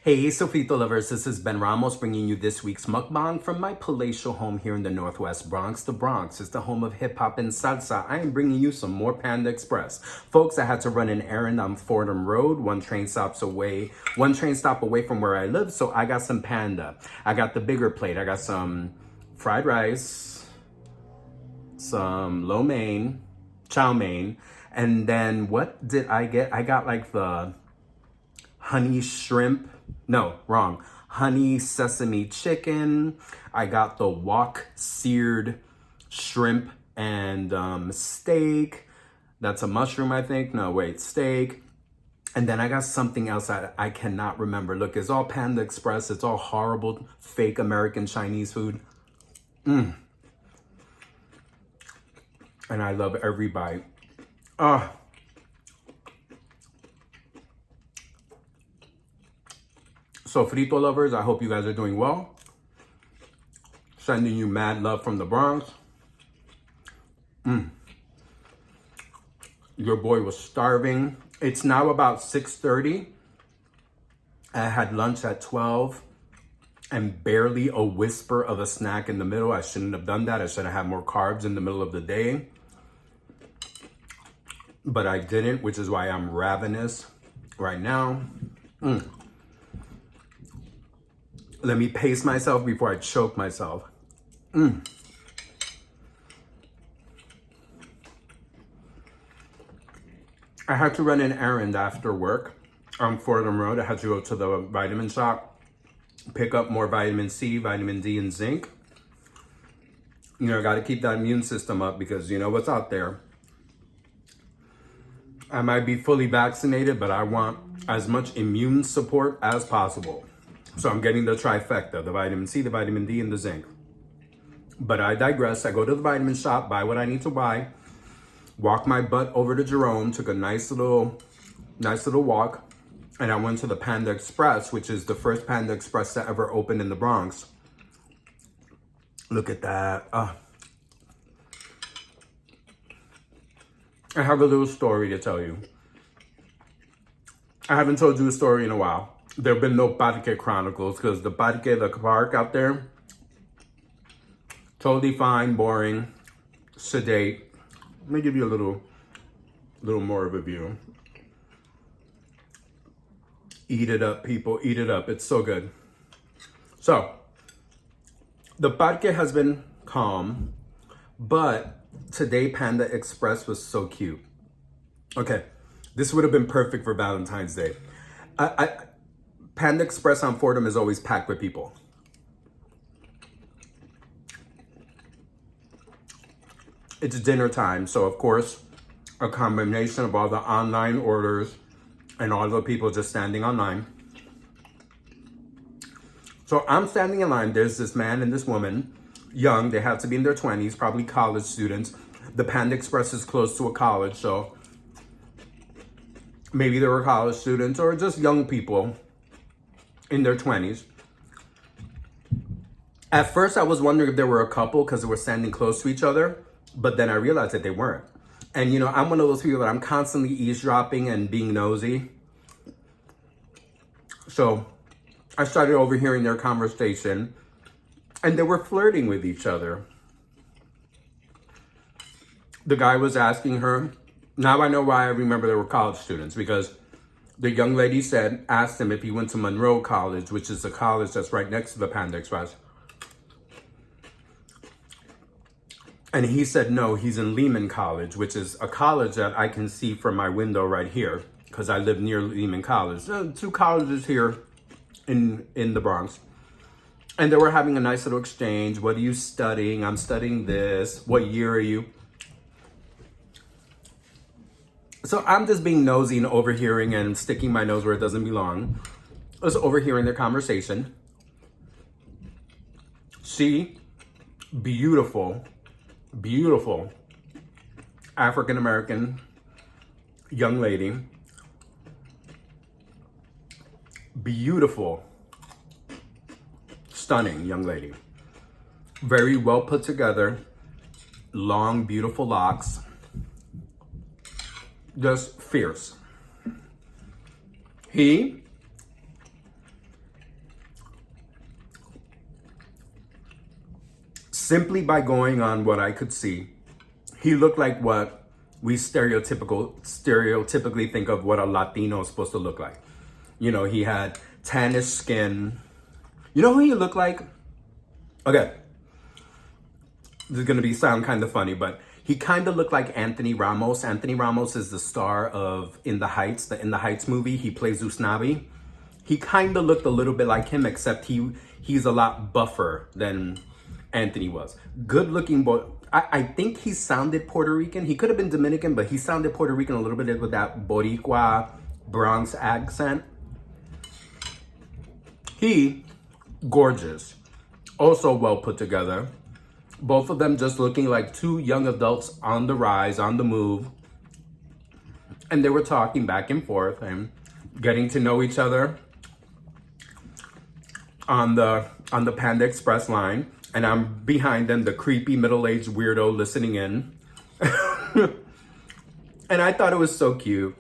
Hey, Sofrito Lovers, this is Ben Ramos bringing you this week's mukbang from my palatial home here in the Northwest Bronx. The Bronx is the home of hip-hop and salsa. I am bringing you some more Panda Express. Folks, I had to run an errand on Fordham Road, one train stop away from where I live, so I got some Panda. I got the bigger plate. I got some fried rice, some lo mein, chow mein, and then what did I get? I got like the honey shrimp. No, wrong. Honey sesame chicken. I got the wok seared shrimp and steak. That's a mushroom, I think. No, wait, steak. And then I got something else I cannot remember. Look, it's all Panda Express. It's all horrible, fake American Chinese food. And I love every bite. Sofrito Lovers, I hope you guys are doing well. Sending you mad love from the Bronx. Your boy was starving. It's now about 6:30. I had lunch at 12 and barely a whisper of a snack in the middle. I shouldn't have done that. I should have had more carbs in the middle of the day. But I didn't, which is why I'm ravenous right now. Let me pace myself before I choke myself. I had to run an errand after work on Fordham Road. I had to go to the vitamin shop, pick up more vitamin C, vitamin D, and zinc. You know, I got to keep that immune system up because you know what's out there. I might be fully vaccinated, but I want as much immune support as possible. So I'm getting the trifecta, the vitamin C, the vitamin D, and the zinc. But I digress. I go to the vitamin shop, buy what I need to buy, walk my butt over to Jerome, took a nice little walk, and I went to the Panda Express, which is the first Panda Express that ever opened in the Bronx. Look at that. I have a little story to tell you. I haven't told you a story in a while. There have been no Parque Chronicles because the Parque, the park out there, totally fine, boring, sedate. Let me give you a little more of a view. Eat it up, people, eat it up. It's so good. So, the Parque has been calm, but today Panda Express was so cute. Okay, this would have been perfect for Valentine's Day. Panda Express on Fordham is always packed with people. It's dinner time, so of course, a combination of all the online orders and all the people just standing online. So I'm standing in line. There's this man and this woman, young. They have to be in their 20s, probably college students. The Panda Express is close to a college, so maybe they were college students or just young people in their 20s. At first, I was wondering if they were a couple because they were standing close to each other, but then I realized that they weren't. And you know, I'm one of those people that I'm constantly eavesdropping and being nosy. So I started overhearing their conversation, and they were flirting with each other. The guy was asking her, now I know why I remember they were college students, because the young lady asked him if he went to Monroe College, which is a college that's right next to the Panda Express. And he said, no, he's in Lehman College, which is a college that I can see from my window right here, because I live near Lehman College. Two colleges here in the Bronx. And they were having a nice little exchange. What are you studying? I'm studying this. What year are you? So I'm just being nosy and overhearing and sticking my nose where it doesn't belong. I was overhearing their conversation. She, beautiful African-American young lady. Beautiful, stunning young lady. Very well put together. Long, beautiful locks. Just fierce. He simply by going on what I could see, he looked like what we stereotypically think of what a Latino is supposed to look like. You know, he had tannish skin. You know who he looked like? Okay, this is gonna sound kind of funny, but he kind of looked like Anthony Ramos. Anthony Ramos is the star of In the Heights, the In the Heights movie. He plays Usnavi. He kind of looked a little bit like him, except he's a lot buffer than Anthony was. Good looking boy. I think he sounded Puerto Rican. He could have been Dominican, but he sounded Puerto Rican a little bit with that Boricua Bronx accent. He, gorgeous. Also well put together. Both of them just looking like two young adults on the rise, on the move. And they were talking back and forth and getting to know each other on the Panda Express line. And I'm behind them, the creepy middle-aged weirdo listening in. And I thought it was so cute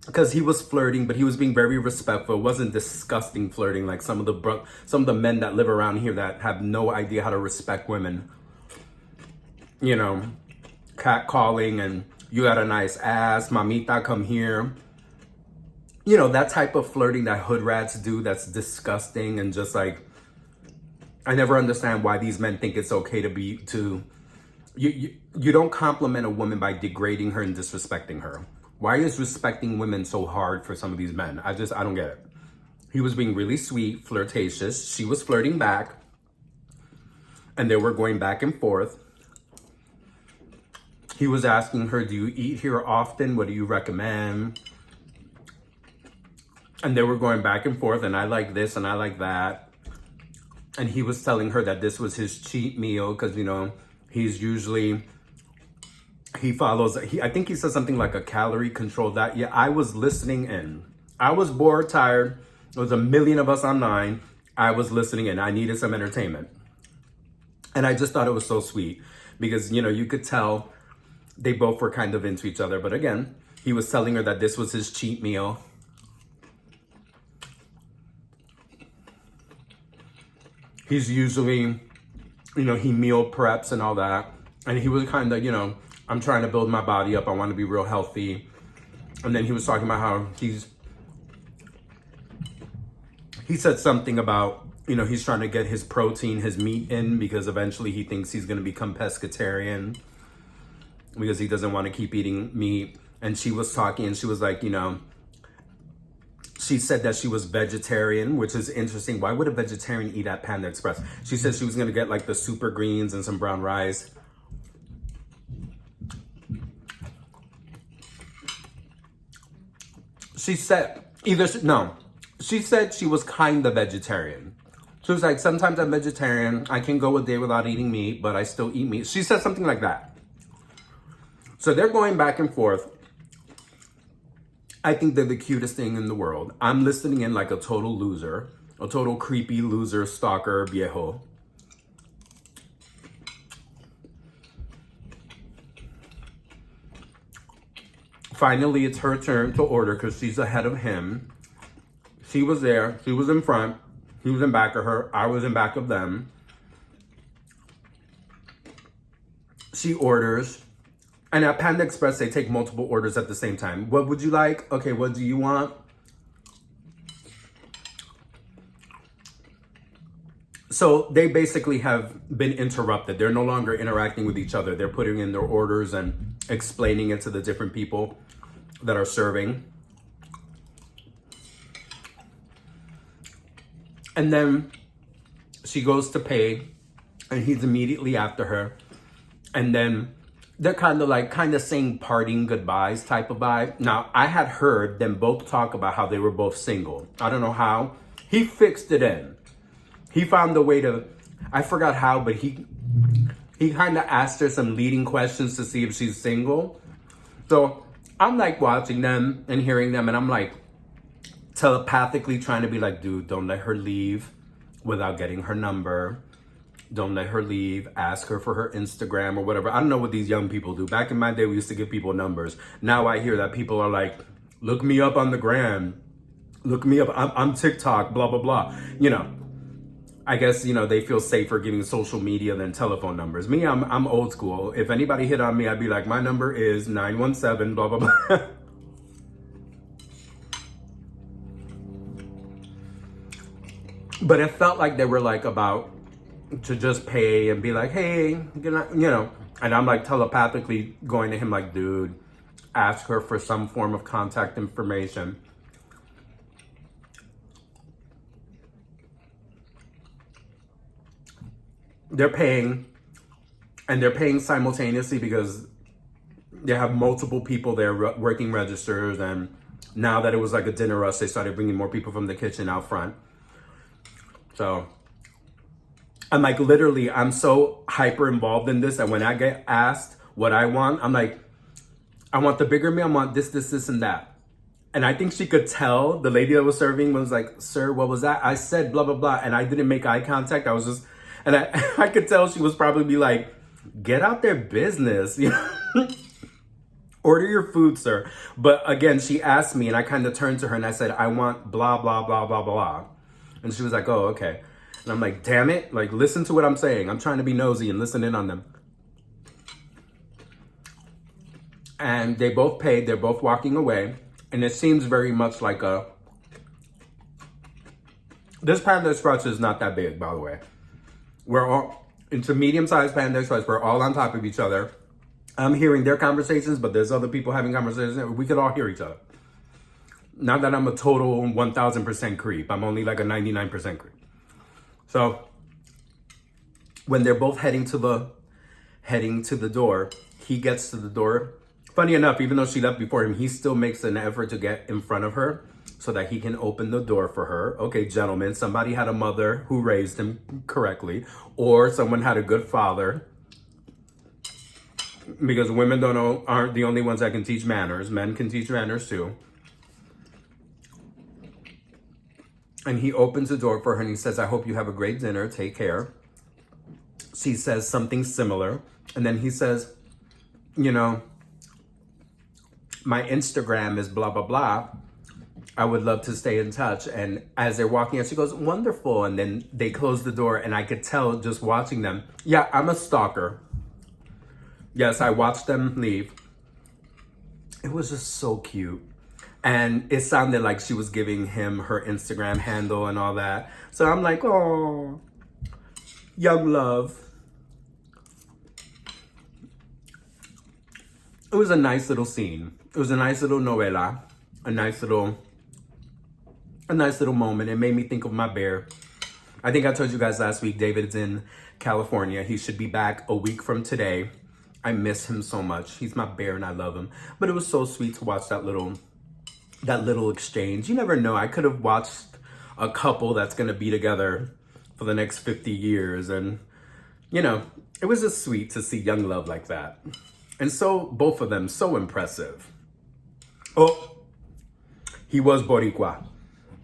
because he was flirting, but he was being very respectful. It wasn't disgusting flirting like some of the men that live around here that have no idea how to respect women. You know, catcalling and you got a nice ass, mamita, come here. You know, that type of flirting that hood rats do that's disgusting and just like, I never understand why these men think it's okay you don't compliment a woman by degrading her and disrespecting her. Why is respecting women so hard for some of these men? I don't get it. He was being really sweet, flirtatious. She was flirting back. And they were going back and forth. He was asking her, do you eat here often? What do you recommend? And they were going back and forth, and I like this and I like that. And he was telling her that this was his cheat meal because, you know, I think he said something like a calorie control diet. Yeah, I was listening in. I was bored, tired. There was a million of us online. I was listening in. I needed some entertainment. And I just thought it was so sweet because, you know, you could tell they both were kind of into each other. But again, he was telling her that this was his cheat meal. He's usually, you know, he meal preps and all that. And he was kind of, you know, I'm trying to build my body up. I want to be real healthy. And then he was talking about how he said something about, you know, he's trying to get his protein, his meat in because eventually he thinks he's going to become pescatarian because he doesn't want to keep eating meat. And she was talking and she was like, you know, she said that she was vegetarian, which is interesting. Why would a vegetarian eat at Panda Express? She said she was going to get like the super greens and some brown rice. She said she said she was kind of vegetarian. She was like, sometimes I'm vegetarian. I can go a day without eating meat, but I still eat meat. She said something like that. So they're going back and forth. I think they're the cutest thing in the world. I'm listening in like a total loser, a total creepy loser, stalker, viejo. Finally, it's her turn to order because she's ahead of him. She was there. She was in front. He was in back of her. I was in back of them. She orders. And at Panda Express, they take multiple orders at the same time. What would you like? Okay, what do you want? So they basically have been interrupted. They're no longer interacting with each other. They're putting in their orders and explaining it to the different people that are serving. And then she goes to pay and he's immediately after her. And then they're kind of saying parting goodbyes type of vibe. Now, I had heard them both talk about how they were both single. I don't know how. He fixed it in. He found a way to, I forgot how, but he kind of asked her some leading questions to see if she's single. So I'm like watching them and hearing them and I'm like telepathically trying to be like, dude, don't let her leave without getting her number. Don't let her leave. Ask her for her Instagram or whatever. I don't know what these young people do. Back in my day, we used to give people numbers. Now I hear that people are like, look me up on the gram. Look me up. I'm TikTok, blah, blah, blah. You know, I guess, you know, they feel safer giving social media than telephone numbers. Me, I'm old school. If anybody hit on me, I'd be like, my number is 917, blah, blah, blah. But it felt like they were like about to just pay and be like, hey, you know, and I'm like telepathically going to him like, dude, ask her for some form of contact information. They're paying, and they're paying simultaneously because they have multiple people there working registers. And now that it was like a dinner rush, they started bringing more people from the kitchen out front. So I'm like, literally, I'm so hyper involved in this that when I get asked what I want, I'm like, I want the bigger meal, I want this, this, this, and that. And I think she could tell, the lady that was serving was like, sir, what was that? I said blah, blah, blah. And I didn't make eye contact. I was just, and I could tell she was probably like, get out their business, you know? Order your food, sir. But again, she asked me and I kind of turned to her and I said, I want blah, blah, blah, blah, blah. And she was like, oh, okay. And I'm like, damn it. Like, listen to what I'm saying. I'm trying to be nosy and listen in on them. And they both paid. They're both walking away. And it seems very much like this Panda Express is not that big, by the way. We're all, it's a medium-sized Panda Express. We're all on top of each other. I'm hearing their conversations, but there's other people having conversations. We could all hear each other. Not that I'm a total 1000% creep. I'm only like a 99% creep. So when they're both heading to the door, he gets to the door. Funny enough, even though she left before him, he still makes an effort to get in front of her so that he can open the door for her. Okay, gentlemen, somebody had a mother who raised him correctly, or someone had a good father. Because women aren't the only ones that can teach manners. Men can teach manners too. And he opens the door for her and he says, I hope you have a great dinner. Take care. She says something similar. And then he says, you know, my Instagram is blah, blah, blah. I would love to stay in touch. And as they're walking out, she goes, wonderful. And then they close the door and I could tell just watching them. Yeah, I'm a stalker. Yes, I watched them leave. It was just so cute. And it sounded like she was giving him her Instagram handle and all that. So I'm like, oh, young love. It was a nice little scene. It was a nice little novela. A nice little moment. It made me think of my bear. I think I told you guys last week, David's in California. He should be back a week from today. I miss him so much. He's my bear and I love him. But it was so sweet to watch that little exchange. You never know. I could have watched a couple that's going to be together for the next 50 years. And, you know, it was just sweet to see young love like that. And so, both of them, so impressive. Oh, he was Boricua.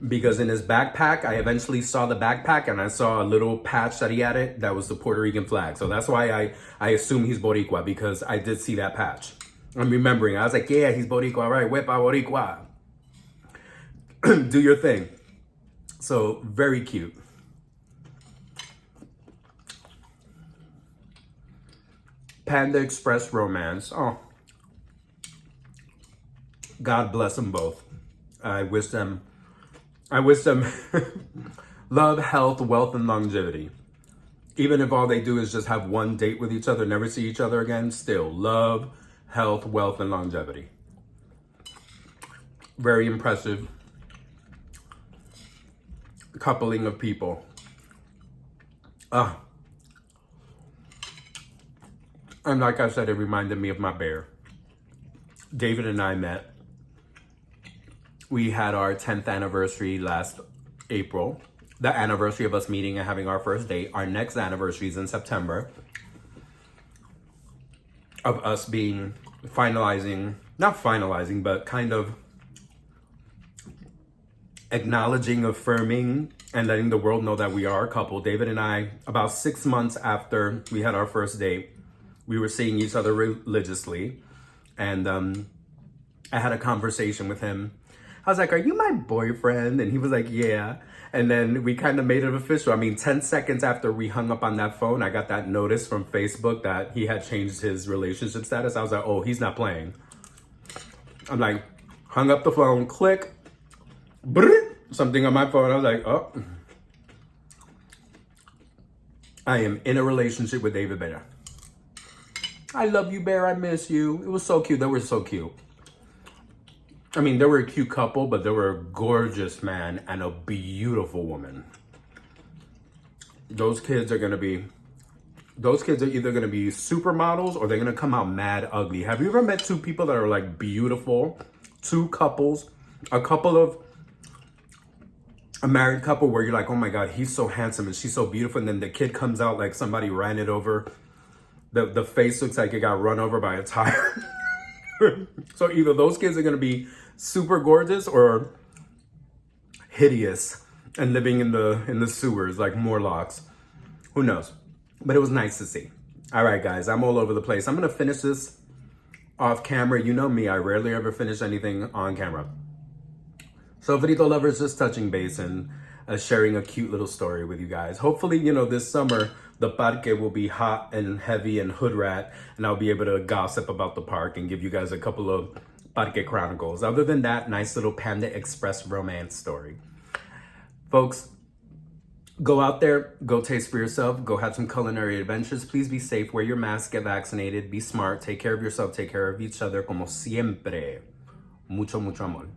Because in his backpack, I eventually saw the backpack and I saw a little patch that he had it that was the Puerto Rican flag. So that's why I assume he's Boricua, because I did see that patch. I'm remembering. I was like, yeah, he's Boricua, right? Wepa Boricua. Do your thing. So very cute. Panda Express romance. Oh, God bless them both. I wish them love, health, wealth, and longevity. Even if all they do is just have one date with each other, never see each other again, still love, health, wealth, and longevity. Very impressive coupling of people. And like I said, it reminded me of my bear. David and I met. We had our 10th anniversary last April. The anniversary of us meeting and having our first date. Our next anniversary is in September. Of us being not finalizing, but kind of acknowledging, affirming, and letting the world know that we are a couple. David and I, about 6 months after we had our first date, we were seeing each other religiously. And I had a conversation with him. I was like, are you my boyfriend? And he was like, yeah. And then we kind of made it official. I mean, 10 seconds after we hung up on that phone, I got that notice from Facebook that he had changed his relationship status. I was like, oh, he's not playing. I'm like, hung up the phone, click, brrr, something on my phone. I was like, oh, I am in a relationship with David Bear. I love you, Bear. I miss you. It was so cute. They were so cute. I mean, they were a cute couple, but they were a gorgeous man and a beautiful woman. Those kids are either going to be supermodels or they're going to come out mad ugly. Have you ever met two people that are like beautiful? Two couples, a married couple where you're like, oh my God, he's so handsome and she's so beautiful. And then the kid comes out like somebody ran it over. The face looks like it got run over by a tire. So either those kids are going to be super gorgeous or hideous and living in the sewers like Morlocks. Who knows? But it was nice to see. All right, guys, I'm all over the place. I'm going to finish this off camera. You know me, I rarely ever finish anything on camera. Sofrito Lovers, just touching base and sharing a cute little story with you guys. Hopefully, this summer, the parque will be hot and heavy and hood rat, and I'll be able to gossip about the park and give you guys a couple of parque chronicles. Other than that, nice little Panda Express romance story. Folks, go out there, go taste for yourself, go have some culinary adventures. Please be safe, wear your mask, get vaccinated, be smart, take care of yourself, take care of each other, como siempre. Mucho, mucho amor.